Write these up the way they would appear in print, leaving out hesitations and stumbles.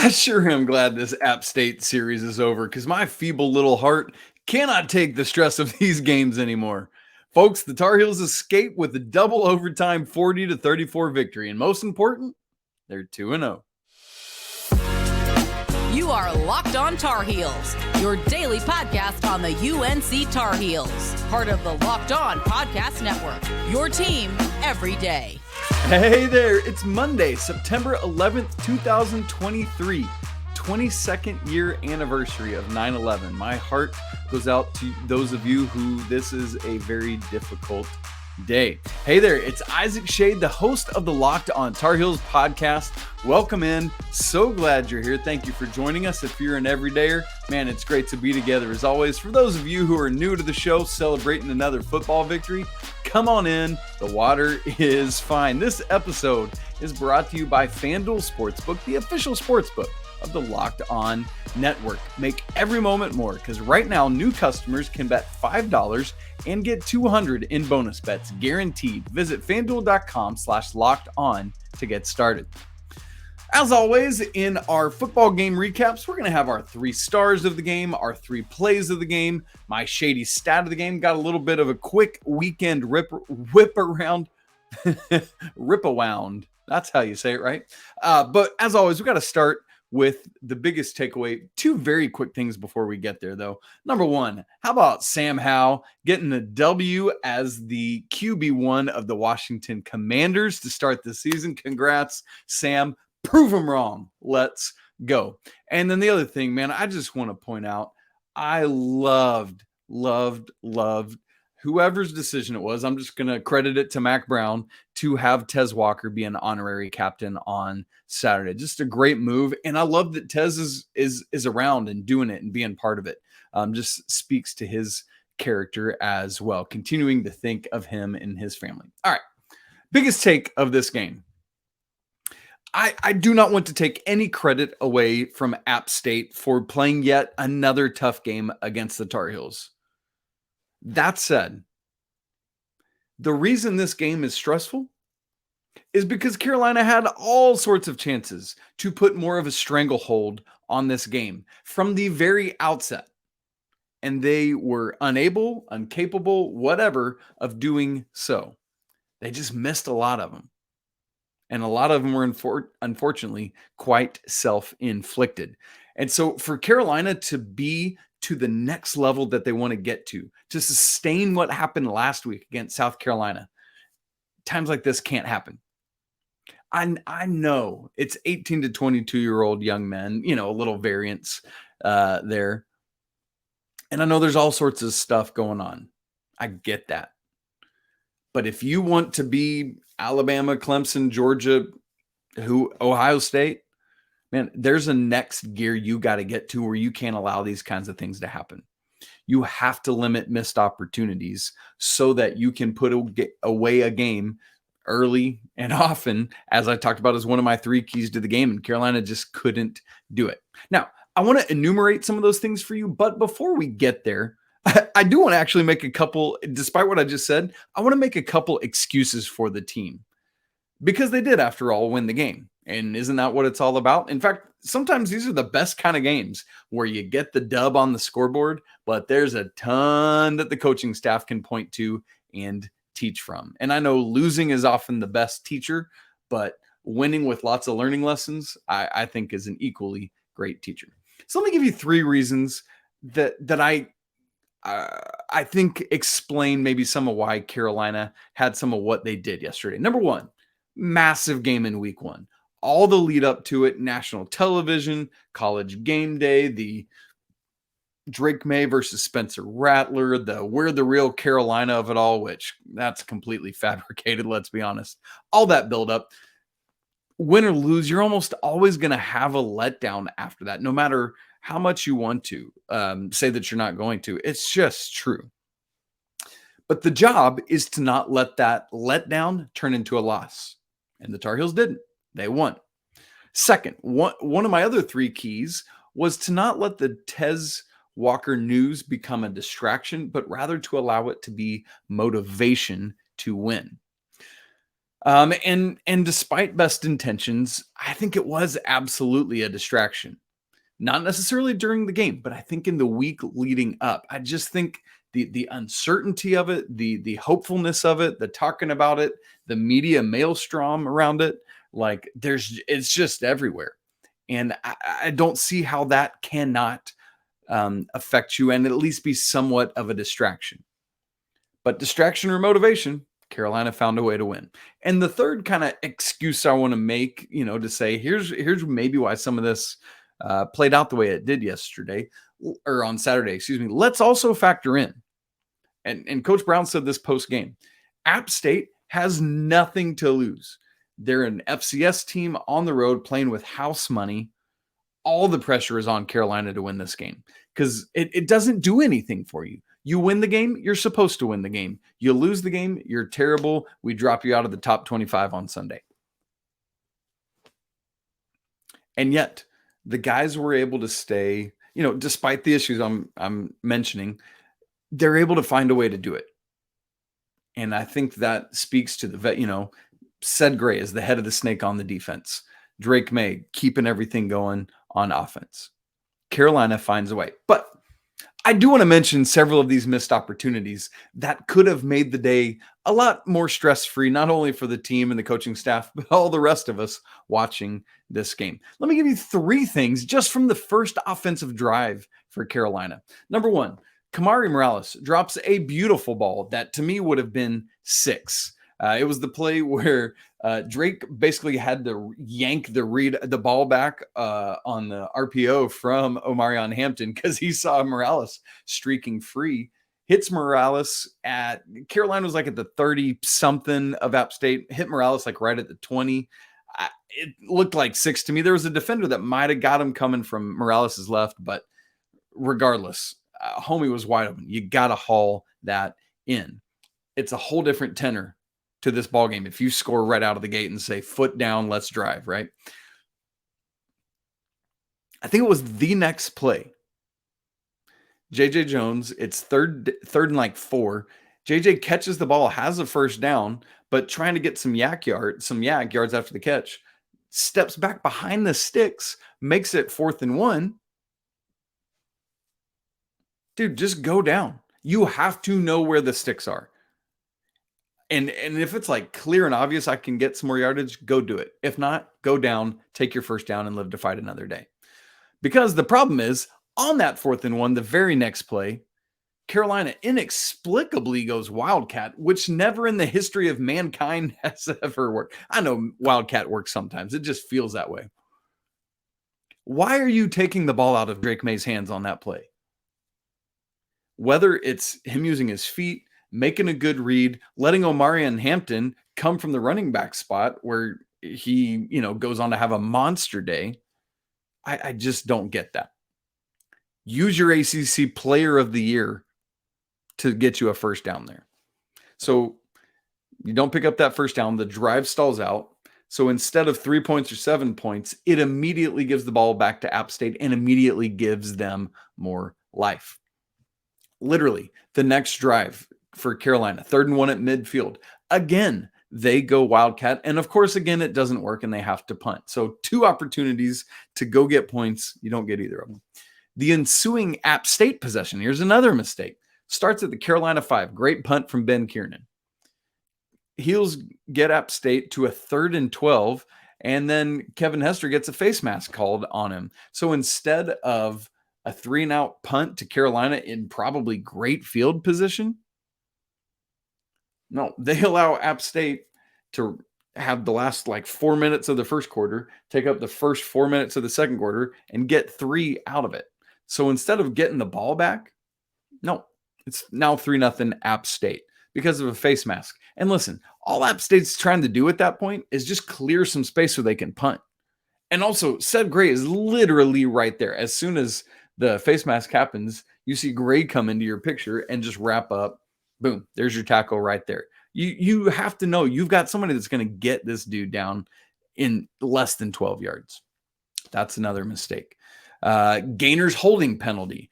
I sure am glad this App State series is over because my feeble little heart cannot take the stress of these games anymore. Folks, the Tar Heels escape with a double overtime 40-34 victory. And most important, they're 2-0. You are Locked On Tar Heels, your daily podcast on the UNC Tar Heels. Part of the Locked On Podcast Network, your team every day. Hey there, it's Monday, September 11th, 2023, 22nd year anniversary of 9/11. My heart goes out to those of you who this is a very difficult day. Hey there, it's Isaac Schade, the host of the Locked On Tar Heels podcast. Welcome in. So glad you're here. Thank you for joining us. If you're an everydayer, man, it's great to be together as always. For those of you who are new to the show, celebrating another football victory, come on in. The water is fine. This episode is brought to you by FanDuel Sportsbook, the official sportsbook of the Locked On Network. Make every moment more, because right now new customers can bet $5 and get $200 in bonus bets guaranteed. Visit FanDuel.com/lockedon to get started. As always, in our football game recaps, we're going to have our 3 stars of the game, our 3 plays of the game, my Schade Stat of the game. Got a little bit of a quick weekend whip around. That's how you say it, right? But as always, we got to start with the biggest takeaway. 2 very quick things before we get there, though. Number 1, how about Sam Howell getting a W as the QB1 of the Washington Commanders to start the season? Congrats, Sam. Prove them wrong. Let's go. And then the other thing, man, I just want to point out, I loved whoever's decision it was. I'm just going to credit it to Mac Brown to have Tez Walker be an honorary captain on Saturday. Just a great move. And I love that Tez is around and doing it and being part of it. Just speaks to his character as well, continuing to think of him and his family. All right. Biggest take of this game. I do not want to take any credit away from App State for playing yet another tough game against the Tar Heels. That said, the reason this game is stressful is because Carolina had all sorts of chances to put more of a stranglehold on this game from the very outset. And they were unable, incapable, whatever, of doing so. They just missed a lot of them. And a lot of them were, unfortunately, quite self-inflicted. And so for Carolina to be to the next level that they want to get to sustain what happened last week against South Carolina, times like this can't happen. I know it's 18 to 22-year-old young men, a little variance there. And I know there's all sorts of stuff going on. I get that. But if you want to be Alabama, Clemson, Georgia, Ohio State, man, there's a next gear you got to get to where you can't allow these kinds of things to happen. You have to limit missed opportunities so that you can put away a game early and often, as I talked about as one of my 3 keys to the game, and Carolina just couldn't do it. Now, I want to enumerate some of those things for you, but before we get there, I do want to actually make a couple, despite what I just said, I want to make a couple excuses for the team because they did, after all, win the game. And isn't that what it's all about? In fact, sometimes these are the best kind of games where you get the dub on the scoreboard, but there's a ton that the coaching staff can point to and teach from. And I know losing is often the best teacher, but winning with lots of learning lessons, I think is an equally great teacher. So let me give you 3 reasons that I think explain maybe some of why Carolina had some of what they did yesterday. Number 1, massive game in week 1. All the lead up to it, national television, college game day, the Drake Maye versus Spencer Rattler, we're the real Carolina of it all, which that's completely fabricated, let's be honest. All that build up. Win or lose, you're almost always going to have a letdown after that, no matter how much you want to say that you're not going to. It's just true. But the job is to not let that letdown turn into a loss. And the Tar Heels didn't. They won. Second, one of my other 3 keys was to not let the Tez Walker news become a distraction, but rather to allow it to be motivation to win. And despite best intentions, I think it was absolutely a distraction. Not necessarily during the game, but I think in the week leading up. I just think the uncertainty of it, the hopefulness of it, the talking about it, the media maelstrom around it, like it's just everywhere. And I don't see how that cannot affect you and at least be somewhat of a distraction. But distraction or motivation, Carolina found a way to win. And the third kind of excuse I want to make, to say here's maybe why some of this played out the way it did yesterday or on Saturday, excuse me. Let's also factor in, and Coach Brown said this post game, App State has nothing to lose. They're an FCS team on the road playing with house money. All the pressure is on Carolina to win this game because it doesn't do anything for you. You win the game, you're supposed to win the game. You lose the game, you're terrible. We drop you out of the top 25 on Sunday. And yet, the guys were able to stay, despite the issues I'm mentioning, they're able to find a way to do it. And I think that speaks to the vet, Seth Gray is the head of the snake on the defense. Drake Maye keeping everything going on offense. Carolina finds a way. But I do want to mention several of these missed opportunities that could have made the day a lot more stress-free, not only for the team and the coaching staff, but all the rest of us watching this game. Let me give you 3 things just from the first offensive drive for Carolina. Number 1, Kamari Morales drops a beautiful ball that to me would have been 6. It was the play where Drake basically had to yank the ball back on the RPO from Omarion Hampton because he saw Morales streaking free. Hits Morales at Carolina was like at the 30-something of App State. Hit Morales like right at the 20. It looked like 6 to me. There was a defender that might have got him coming from Morales' left, but regardless, homie was wide open. You got to haul that in. It's a whole different tenor to this ball game if you score right out of the gate and say, foot down, let's drive, right? I think it was the next play. JJ Jones, it's third and like 4. JJ catches the ball, has a first down, but trying to get some yak yards after the catch, steps back behind the sticks, makes it 4th and 1. Dude, just go down. You have to know where the sticks are. And if it's like clear and obvious, I can get some more yardage, go do it. If not, go down, take your first down and live to fight another day. Because the problem is on that 4th and 1, the very next play, Carolina inexplicably goes Wildcat, which never in the history of mankind has ever worked. I know Wildcat works sometimes. It just feels that way. Why are you taking the ball out of Drake Maye's hands on that play? Whether it's him using his feet, making a good read, letting Omarion Hampton come from the running back spot where he, goes on to have a monster day. I just don't get that. Use your ACC player of the year to get you a first down there. So you don't pick up that first down. The drive stalls out. So instead of 3 points or 7 points, it immediately gives the ball back to App State and immediately gives them more life. Literally, the next drive for Carolina, 3rd and 1 at midfield. Again, they go Wildcat. And of course, again, it doesn't work and they have to punt. So 2 opportunities to go get points. You don't get either of them. The ensuing App State possession, here's another mistake. Starts at the Carolina 5. Great punt from Ben Kiernan. Heels get App State to a 3rd and 12. And then Kevin Hester gets a face mask called on him. So instead of a 3-and-out punt to Carolina in probably great field position, no, they allow App State to have the last 4 minutes of the first quarter, take up the first 4 minutes of the second quarter, and get 3 out of it. So instead of getting the ball back, no, it's now 3-0 App State because of a face mask. And listen, all App State's trying to do at that point is just clear some space so they can punt. And also, Seth Gray is literally right there. As soon as the face mask happens, you see Gray come into your picture and just wrap up. Boom, there's your tackle right there. You have to know you've got somebody that's going to get this dude down in less than 12 yards. That's another mistake. Gainer's holding penalty.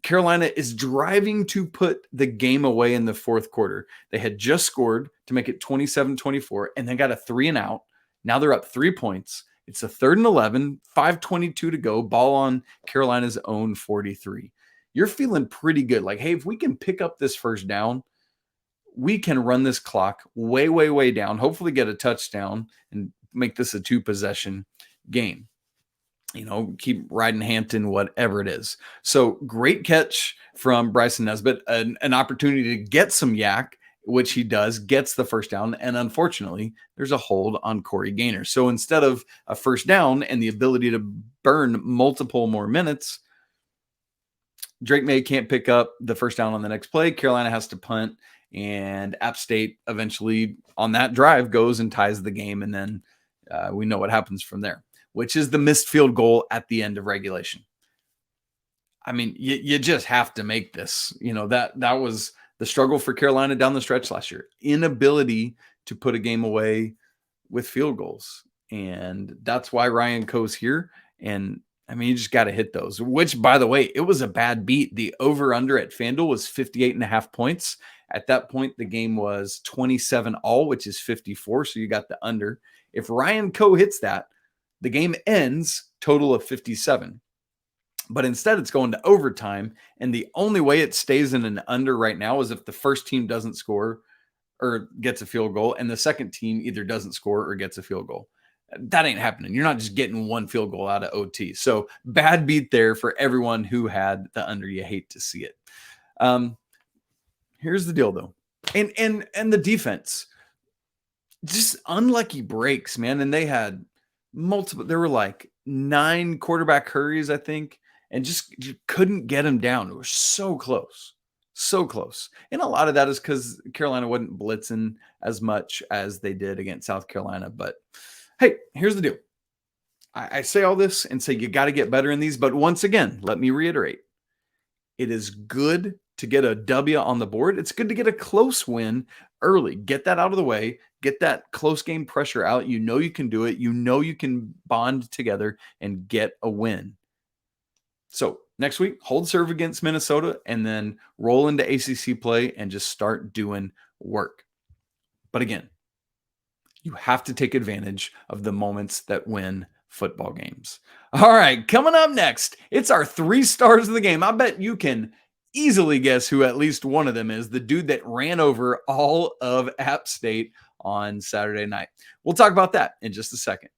Carolina is driving to put the game away in the fourth quarter. They had just scored to make it 27-24 and then got a 3 and out. Now they're up 3 points. It's a 3rd and 11, 5:22 to go, ball on Carolina's own 43. You're feeling pretty good. Like, hey, if we can pick up this first down, we can run this clock way, way, way down, hopefully get a touchdown and make this a 2-possession game. Keep riding Hampton, whatever it is. So great catch from Bryson Nesbitt, an opportunity to get some yak, which he does, gets the first down. And unfortunately, there's a hold on Corey Gaynor. So instead of a first down and the ability to burn multiple more minutes, Drake Maye can't pick up the first down on the next play. Carolina has to punt, and App State eventually on that drive goes and ties the game. And then we know what happens from there, which is the missed field goal at the end of regulation. I mean, you just have to make this. That was the struggle for Carolina down the stretch last year. Inability to put a game away with field goals. And that's why Ryan Coe's here. And I mean, you just got to hit those, which, by the way, it was a bad beat. The over-under at FanDuel was 58.5 points. At that point, the game was 27-all, which is 54. So you got the under. If Ryan Coe hits that, the game ends total of 57. But instead, it's going to overtime. And the only way it stays in an under right now is if the first team doesn't score or gets a field goal, and the second team either doesn't score or gets a field goal. That ain't happening. You're not just getting one field goal out of OT. So bad beat there for everyone who had the under. You hate to see it. Here's the deal, though. And the defense, just unlucky breaks, man. And they had multiple. There were like 9 quarterback hurries, I think, and just couldn't get them down. It was so close. So close. And a lot of that is because Carolina wasn't blitzing as much as they did against South Carolina. But hey, here's the deal. I say all this and say you got to get better in these. But once again, let me reiterate. It is good to get a W on the board. It's good to get a close win early. Get that out of the way. Get that close game pressure out. You know you can do it. You know you can bond together and get a win. So next week, hold serve against Minnesota and then roll into ACC play and just start doing work. But again, you have to take advantage of the moments that win football games. All right, coming up next, it's our 3 stars of the game. I bet you can easily guess who at least one of them is, the dude that ran over all of App State on Saturday night. We'll talk about that in just a second.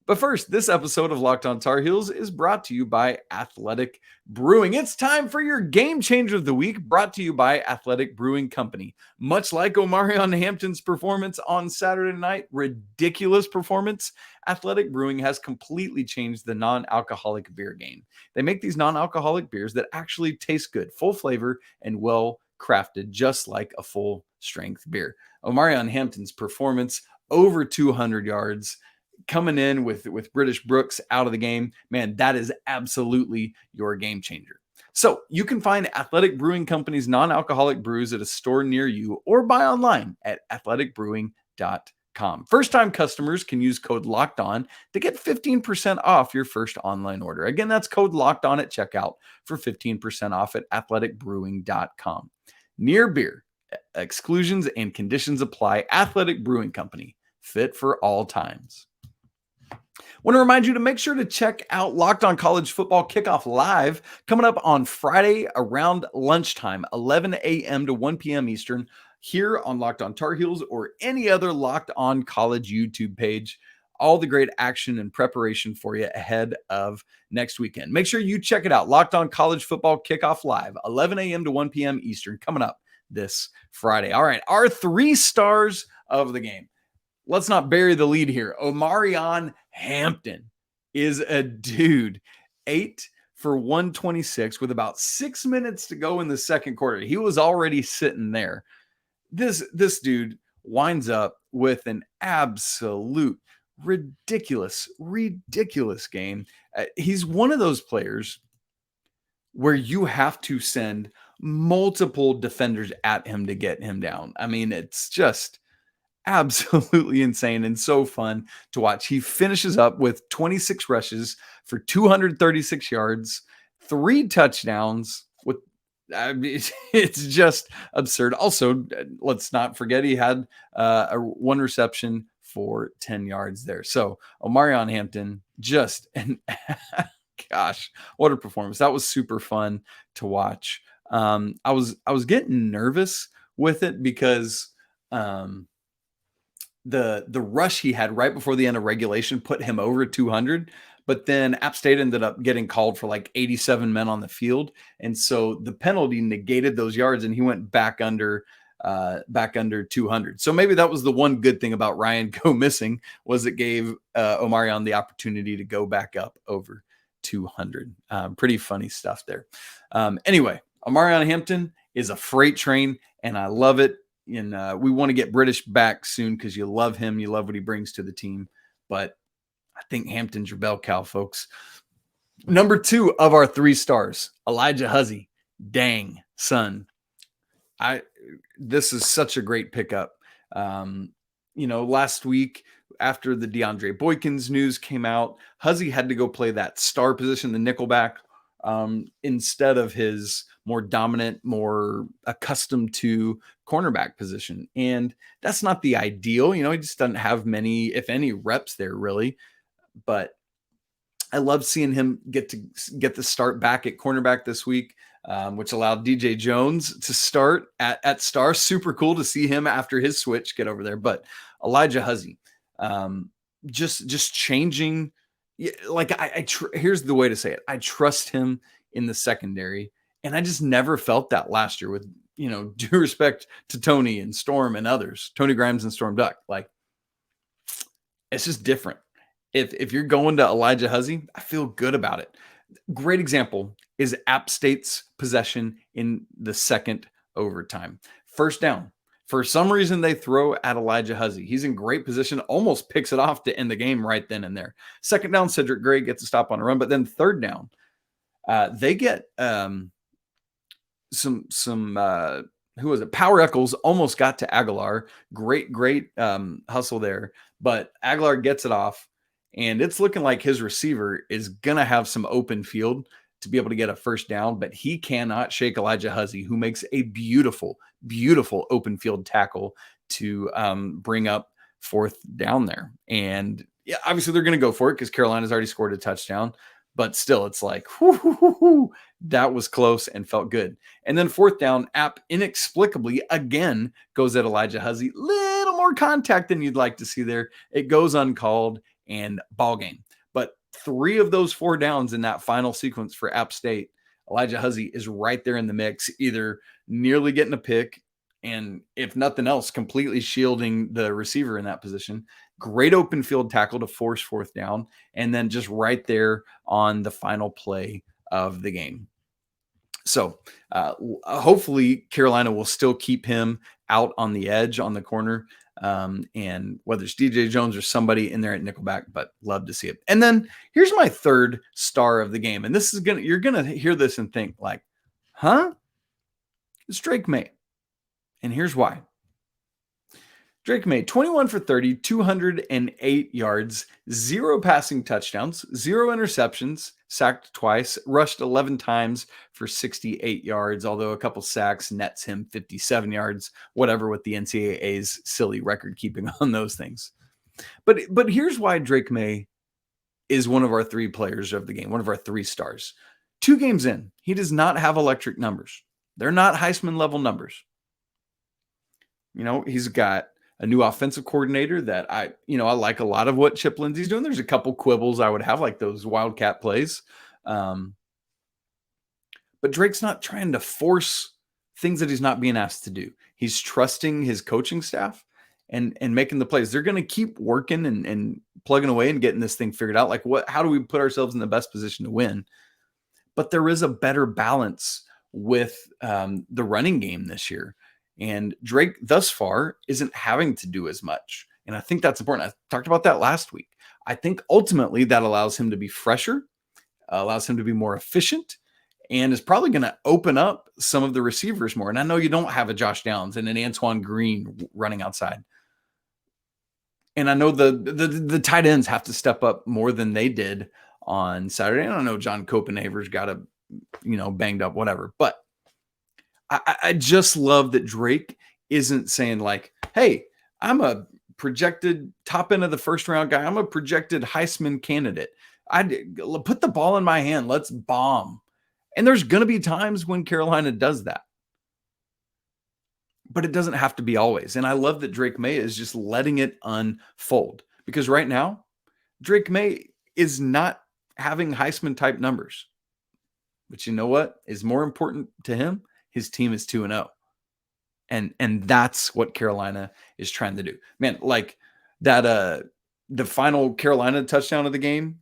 But first, this episode of Locked On Tar Heels is brought to you by Athletic Brewing. It's time for your Game Changer of the Week, brought to you by Athletic Brewing Company. Much like Omarion Hampton's performance on Saturday night, ridiculous performance, Athletic Brewing has completely changed the non-alcoholic beer game. They make these non-alcoholic beers that actually taste good, full flavor, and well crafted, just like a full-strength beer. Omarion Hampton's performance, over 200 yards, coming in with British Brooks out of the game, man, that is absolutely your game changer. So you can find Athletic Brewing Company's non-alcoholic brews at a store near you or buy online at athleticbrewing.com. First-time customers can use code LOCKEDON to get 15% off your first online order. Again, that's code LOCKEDON at checkout for 15% off at athleticbrewing.com. Near beer, exclusions and conditions apply. Athletic Brewing Company, fit for all times. Want to remind you to make sure to check out Locked On College Football Kickoff Live coming up on Friday around lunchtime, 11 a.m. to 1 p.m. Eastern, here on Locked On Tar Heels or any other Locked On College YouTube page. All the great action and preparation for you ahead of next weekend. Make sure you check it out. Locked On College Football Kickoff Live, 11 a.m. to 1 p.m. Eastern, coming up this Friday. All right, our 3 stars of the game. Let's not bury the lead here. Omarion Hampton is a dude. 8 for 126 with about 6 minutes to go in the second quarter. He was already sitting there. This dude winds up with an absolute ridiculous game. He's one of those players where you have to send multiple defenders at him to get him down. I mean, it's just absolutely insane and so fun to watch. He finishes up with 26 rushes for 236 yards, 3 touchdowns with, I mean, it's just absurd. Also, let's not forget he had a 1 reception for 10 yards there. So Omarion Hampton, just an gosh, what a performance. That was super fun to watch. I was getting nervous with it because the rush he had right before the end of regulation put him over 200. But then App State ended up getting called for like 87 men on the field. And so the penalty negated those yards and he went back under 200. So maybe that was the one good thing about Ryan go missing, was it gave Omarion the opportunity to go back up over 200. Pretty funny stuff there. Anyway, Omarion Hampton is a freight train and I love it. And we want to get British back soon because you love him. You love what he brings to the team. But I think Hampton's your bell cow, folks. Number 2 of our 3 stars, Alijah Huzzie. Dang, son. This is such a great pickup. Last week after the DeAndre Boykins news came out, Huzzie had to go play that star position, the nickelback, instead of his more dominant, more accustomed to cornerback position. And that's not the ideal. He just doesn't have many, if any, reps there really. But I love seeing him get the start back at cornerback this week, which allowed DJ Jones to start at star. Super cool to see him after his switch get over there. But Alijah Huzzie, just changing. Like here's the way to say it. I trust him in the secondary, and I just never felt that last year with, due respect to Tony and Storm and others, Tony Grimes and Storm Duck. Like, it's just different. If you're going to Alijah Huzzie, I feel good about it. Great example is App State's possession in the second overtime. First down. For some reason, they throw at Alijah Huzzie. He's in great position, almost picks it off to end the game right then and there. Second down, Cedric Gray gets a stop on a run. But then third down, they get some who was it? Power Eccles almost got to Aguilar. Great hustle there. But Aguilar gets it off. And it's looking like his receiver is going to have some open field to be able to get a first down, but he cannot shake Alijah Huzzie, who makes a beautiful, beautiful open field tackle to bring up fourth down there. And yeah, obviously they're going to go for it because Carolina's already scored a touchdown, but still it's like, that was close and felt good. And then fourth down, App inexplicably again goes at Alijah Huzzie. Little more contact than you'd like to see there. It goes uncalled. And ball game. But 3 of those 4 downs in that final sequence for App State, Alijah Huzzie is right there in the mix, either nearly getting a pick and, if nothing else, completely shielding the receiver in that position. Great open field tackle to force fourth down, and then just right there on the final play of the game. So hopefully Carolina will still keep him out on the edge on the corner. And whether it's DJ Jones or somebody in there at nickelback, but love to see it. And then here's my third star of the game. And this is you're going to hear this and think like, huh? It's Drake Maye. And here's why. Drake Maye, 21 for 30, 208 yards, 0 passing touchdowns, 0 interceptions, sacked twice, rushed 11 times for 68 yards, although a couple sacks nets him 57 yards, whatever with the NCAA's silly record keeping on those things. But here's why Drake Maye is one of our 3 players of the game, one of our 3 stars. 2 games in, he does not have electric numbers. They're not Heisman level numbers. He's got a new offensive coordinator that I like a lot of what Chip Lindsey's doing. There's a couple quibbles I would have, like those wildcat plays. But Drake's not trying to force things that he's not being asked to do. He's trusting his coaching staff and making the plays. They're going to keep working and plugging away and getting this thing figured out. Like, how do we put ourselves in the best position to win? But there is a better balance with the running game this year. And Drake thus far isn't having to do as much. And I think that's important. I talked about that last week. I think ultimately that allows him to be fresher, allows him to be more efficient, and is probably going to open up some of the receivers more. And I know you don't have a Josh Downs and an Antoine Green running outside. And I know the tight ends have to step up more than they did on Saturday. I don't know, John Copenhaver's got to banged up, whatever. But I just love that Drake isn't saying like, hey, I'm a projected top end of the first round guy. I'm a projected Heisman candidate. I put the ball in my hand. Let's bomb. And there's going to be times when Carolina does that. But it doesn't have to be always. And I love that Drake Maye is just letting it unfold. Because right now, Drake Maye is not having Heisman type numbers. But you know what is more important to him? His team is 2-0. And that's what Carolina is trying to do. Man, like that the final Carolina touchdown of the game,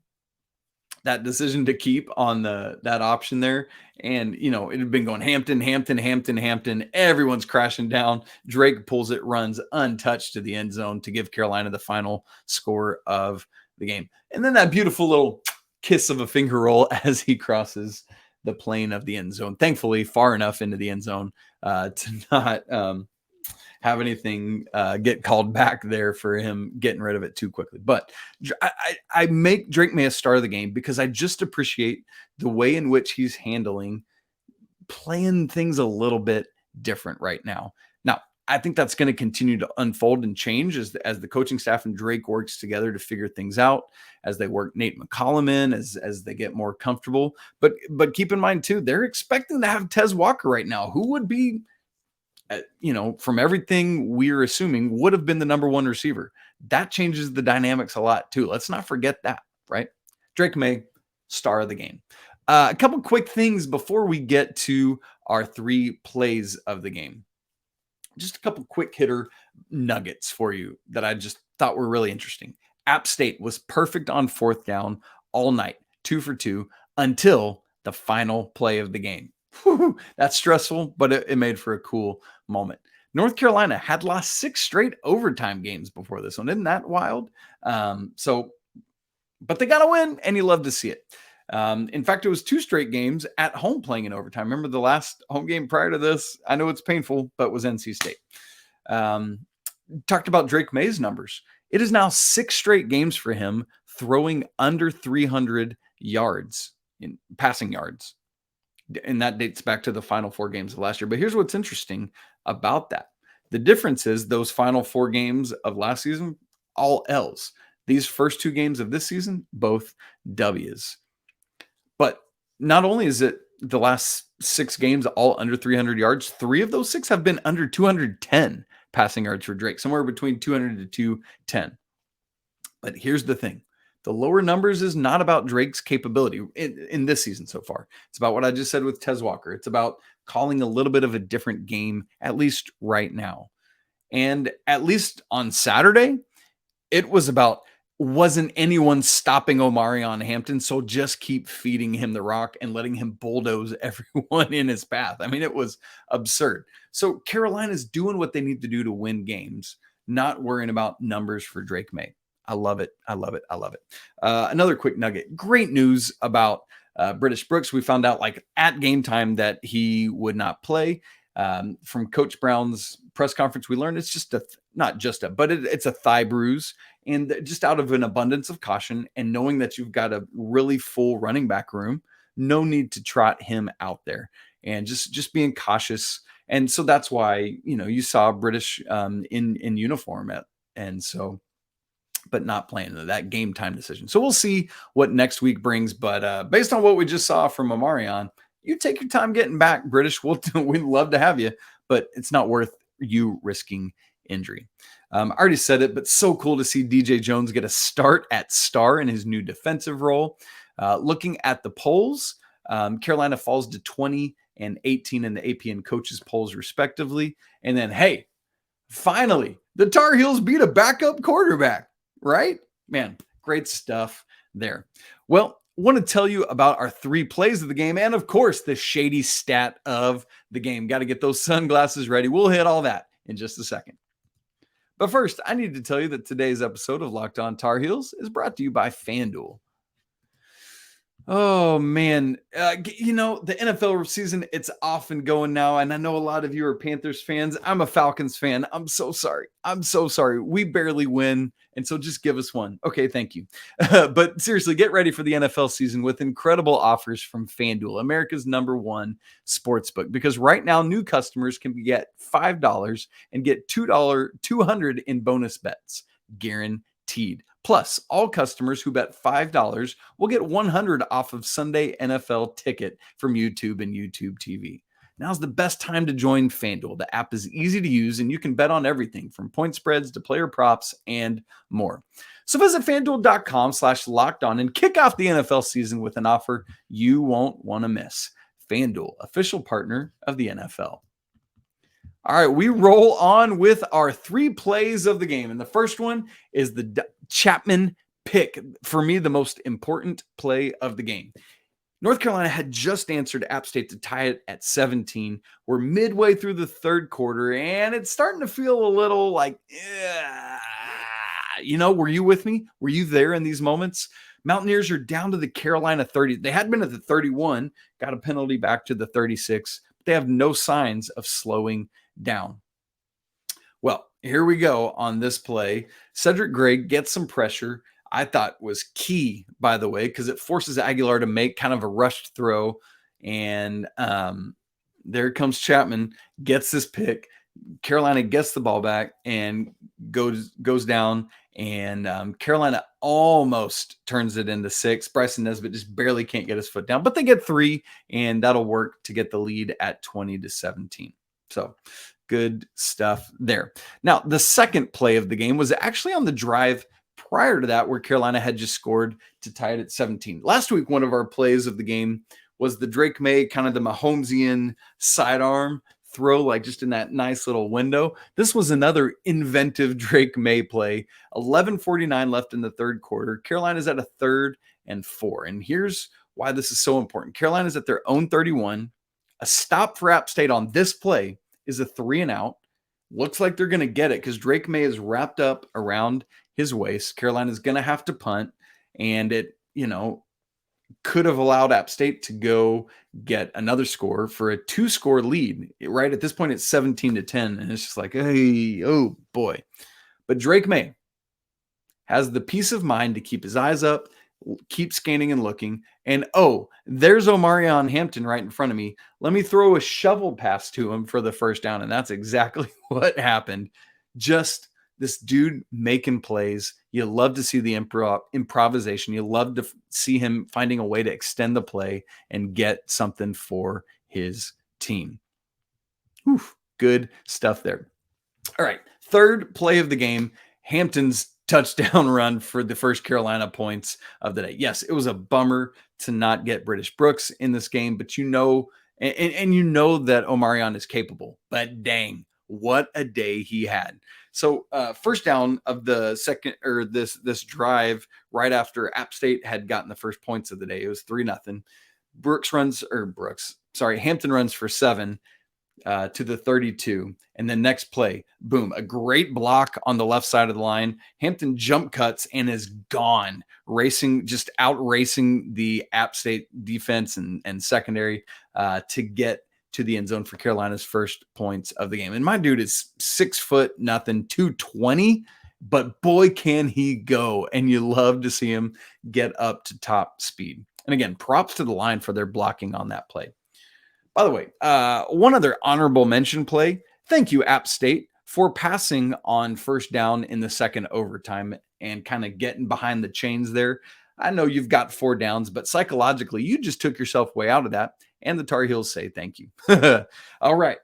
that decision to keep on that option there. And, it had been going Hampton. Everyone's crashing down. Drake pulls it, runs untouched to the end zone to give Carolina the final score of the game. And then that beautiful little kiss of a finger roll as he crosses the plane of the end zone. Thankfully, far enough into the end zone to not have anything get called back there for him getting rid of it too quickly. But I make Drake Maye a star of the game because I just appreciate the way in which he's playing things a little bit different right now. Now, I think that's going to continue to unfold and change as the coaching staff and Drake works together to figure things out, as they work Nate McCollum in, as they get more comfortable. But keep in mind, too, they're expecting to have Tez Walker right now, who would be, from everything we're assuming, would have been the number one receiver. That changes the dynamics a lot, too. Let's not forget that, right? Drake Maye, star of the game. A couple quick things before we get to our 3 plays of the game. Just a couple quick hitter nuggets for you that I just thought were really interesting. App State was perfect on 4th down all night, 2 for 2, until the final play of the game. Whew, that's stressful, but it made for a cool moment. North Carolina had lost 6 straight overtime games before this one. Isn't that wild? But they got to win, and you love to see it. In fact, it was 2 straight games at home playing in overtime. Remember the last home game prior to this? I know it's painful, but it was NC State. Talked about Drake Maye's numbers. It is now 6 straight games for him throwing under 300 yards in passing yards. And that dates back to the final 4 games of last year. But here's what's interesting about that. The difference is those final 4 games of last season, all L's. These first 2 games of this season, both W's. But not only is it the last 6 games all under 300 yards, 3 of those 6 have been under 210 passing yards for Drake, somewhere between 200 to 210. But here's the thing. The lower numbers is not about Drake's capability in this season so far. It's about what I just said with Tez Walker. It's about calling a little bit of a different game, at least right now. And at least on Saturday, it was about, wasn't anyone stopping Omarion Hampton, so just keep feeding him the rock and letting him bulldoze everyone in his path. I mean, it was absurd. So Carolina's doing what they need to do to win games, not worrying about numbers for Drake Maye. I love it. I love it. I love it. Another quick nugget. Great news about British Brooks. We found out at game time that he would not play. From Coach Brown's press conference, we learned it's just it's a thigh bruise. And just out of an abundance of caution and knowing that you've got a really full running back room, no need to trot him out there, and just being cautious. And so that's why, you saw British in uniform but not playing that game time decision. So we'll see what next week brings. But based on what we just saw from Omarion, you take your time getting back, British. We'd love to have you, but it's not worth you risking injury. I already said it, but so cool to see DJ Jones get a start at star in his new defensive role. Looking at the polls, Carolina falls to 20 and 18 in the AP and coaches polls respectively. And then, hey, finally, the Tar Heels beat a backup quarterback, right? Man, great stuff there. Well, want to tell you about our 3 plays of the game and, of course, the Schade Stat of the game. Got to get those sunglasses ready. We'll hit all that in just a second. But first, I need to tell you that today's episode of Locked On Tar Heels is brought to you by FanDuel. Oh man, the NFL season, it's off and going now, and I know a lot of you are Panthers fans. I'm a Falcons fan. I'm so sorry. I'm so sorry. We barely win, and so just give us one. Okay, thank you. But seriously, get ready for the NFL season with incredible offers from FanDuel, America's #1 sportsbook. Because right now, new customers can get $5 and get $200 in bonus bets, guaranteed. Plus, all customers who bet $5 will get $100 off of Sunday NFL Ticket from YouTube and YouTube TV. Now's the best time to join FanDuel. The app is easy to use and you can bet on everything from point spreads to player props and more. So visit FanDuel.com/lockedon and kick off the NFL season with an offer you won't want to miss. FanDuel, official partner of the NFL. All right, we roll on with our 3 plays of the game. And the first one is the Chapman pick. For me, the most important play of the game. North Carolina had just answered App State to tie it at 17. We're midway through the third quarter, and it's starting to feel a little like, were you with me? Were you there in these moments? Mountaineers are down to the Carolina 30. They had been at the 31, got a penalty back to the 36. But they have no signs of slowing down. Well, here we go on this play. Cedric Gray gets some pressure. I thought was key, by the way, because it forces Aguilar to make kind of a rushed throw. And there comes Chapman, gets this pick. Carolina gets the ball back and goes down. And Carolina almost turns it into 6. Bryson Nesbitt just barely can't get his foot down. But they get 3, and that'll work to get the lead at 20-17. So good stuff there. Now, the second play of the game was actually on the drive prior to that, where Carolina had just scored to tie it at 17. Last week, one of our plays of the game was the Drake Maye, kind of the Mahomesian sidearm throw, like just in that nice little window. This was another inventive Drake Maye play. 11:49 left in the third quarter. Carolina's at a 3rd and 4. And here's why this is so important. Carolina's at their own 31. A stop for App State on this play is a 3 and out. Looks like they're going to get it because Drake Maye is wrapped up around his waist. Carolina's going to have to punt, and it, could have allowed App State to go get another score for a 2-score lead. Right at this point, it's 17-10, and it's just like, hey, oh boy. But Drake Maye has the peace of mind to keep his eyes up, keep scanning and looking. And there's Omarion Hampton right in front of me. Let me throw a shovel pass to him for the first down. And that's exactly what happened. Just this dude making plays. You love to see the improvisation. You love to see him finding a way to extend the play and get something for his team. Oof, good stuff there. All right, third play of the game, Hampton's touchdown run for the first Carolina points of the day. Yes, it was a bummer to not get British Brooks in this game, but you know that Omarion is capable. But dang, what a day he had. So first down of the second, or this drive right after App State had gotten the first points of the day. It was 3-0. Hampton runs for 7 to the 32. And then next play, boom, a great block on the left side of the line. Hampton jump cuts and is gone, just outracing the App State defense and secondary to get to the end zone for Carolina's first points of the game. And my dude is 6'0", 220, but boy, can he go. And you love to see him get up to top speed. And again, props to the line for their blocking on that play. By the way, one other honorable mention play. Thank you, App State, for passing on first down in the second overtime and kind of getting behind the chains there. I know you've got 4 downs, but psychologically, you just took yourself way out of that. And the Tar Heels say thank you. All right.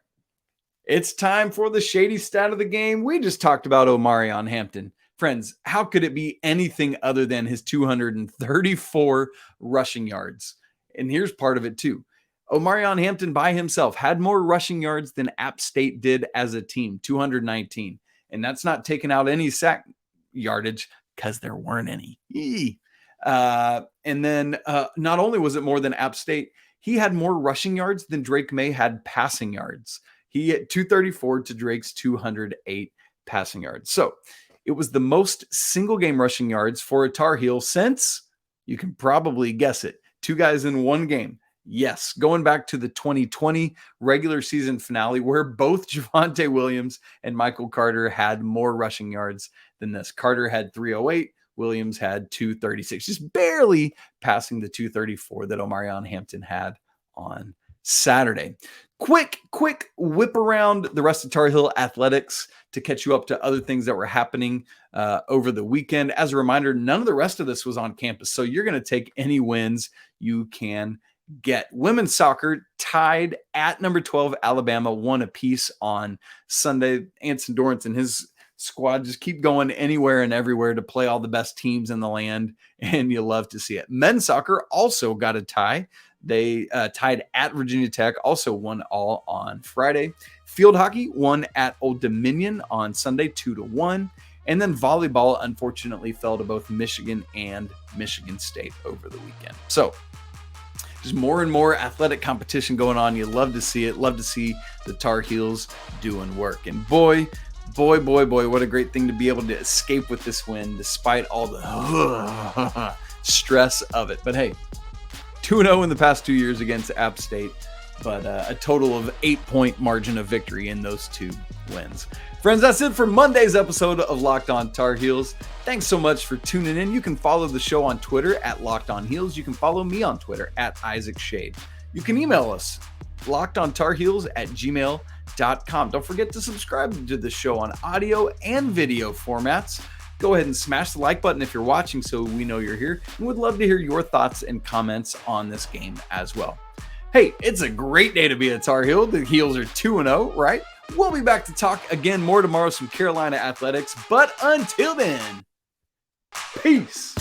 It's time for the Schade Stat of the game. We just talked about Omarion Hampton. Friends, how could it be anything other than his 234 rushing yards? And here's part of it too. Omarion Hampton by himself had more rushing yards than App State did as a team, 219. And that's not taking out any sack yardage because there weren't any. And then not only was it more than App State, he had more rushing yards than Drake Maye had passing yards. He had 234 to Drake's 208 passing yards. So it was the most single game rushing yards for a Tar Heel since, you can probably guess it, 2 guys in one game. Yes, going back to the 2020 regular season finale where both Javonte Williams and Michael Carter had more rushing yards than this. Carter had 308, Williams had 236, just barely passing the 234 that Omarion Hampton had on Saturday. Quick whip around the rest of Tar Heel athletics to catch you up to other things that were happening over the weekend. As a reminder, none of the rest of this was on campus, so you're going to take any wins you can get. Women's soccer tied at number 12 Alabama, 1 apiece on Sunday. Anson Dorrance and his squad just keep going anywhere and everywhere to play all the best teams in the land, and you love to see it. Men's soccer also got a tie. They tied at Virginia Tech, also won all on Friday. Field hockey won at Old Dominion on Sunday, 2-1. And then volleyball, unfortunately, fell to both Michigan and Michigan State over the weekend. So there's more and more athletic competition going on. You love to see it. Love to see the Tar Heels doing work. And boy, what a great thing to be able to escape with this win, despite all the stress of it. But hey, 2-0 in the past 2 years against App State, but a total of 8-point margin of victory in those 2 wins. Friends, that's it for Monday's episode of Locked On Tar Heels. Thanks so much for tuning in. You can follow the show on Twitter at Locked On Heels. You can follow me on Twitter at Isaac Schade. You can email us, lockedontarheels@gmail.com. Don't forget to subscribe to the show on audio and video formats. Go ahead and smash the like button if you're watching so we know you're here. And would love to hear your thoughts and comments on this game as well. Hey, it's a great day to be a Tar Heel. The Heels are 2-0, right? We'll be back to talk again more tomorrow, some Carolina athletics. But until then, peace.